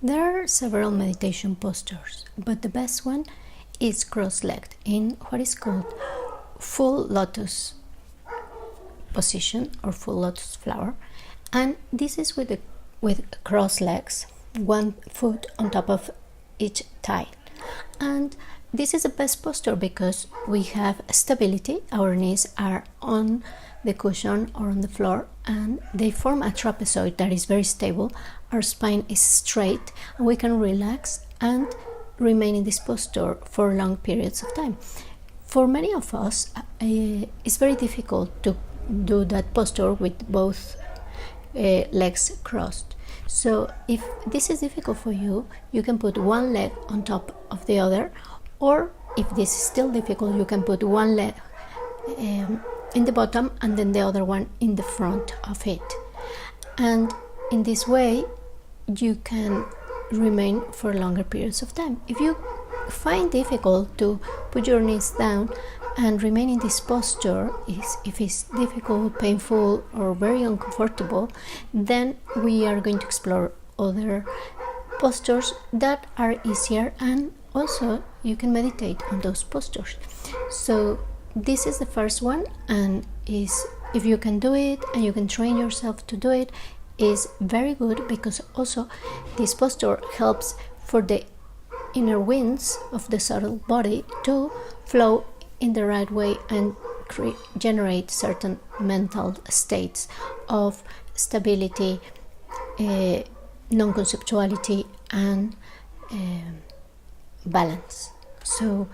There are several meditation postures, but the best one is cross-legged in what is called full lotus position or full lotus flower, and this is with cross legs, one foot on top of each thigh. And this is the best posture because we have stability. Our knees are on the cushion or on the floor, and they form a trapezoid that is very stable. Our spine is straight, and we can relax and remain in this posture for long periods of time. For many of us, it's very difficult to do that posture with both legs crossed. So if this is difficult for you, you can put one leg on top of the other, or if this is still difficult, you can put one leg in the bottom and then the other one in the front of it. And in this way, you can remain for longer periods of time. If you find difficult to put your knees down and remain in this posture, if it's difficult, painful, or very uncomfortable, then we are going to explore other postures that are easier, and also you can meditate on those postures. So this is the first one, and if you can do it and you can train yourself to do it, is very good, because also this posture helps for the inner winds of the subtle body to flow in the right way and generate certain mental states of stability, non-conceptuality, and balance. So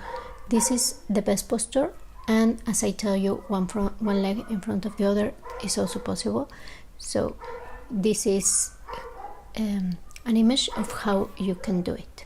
this is the best posture, and as I tell you, one leg in front of the other is also possible. So this is an image of how you can do it.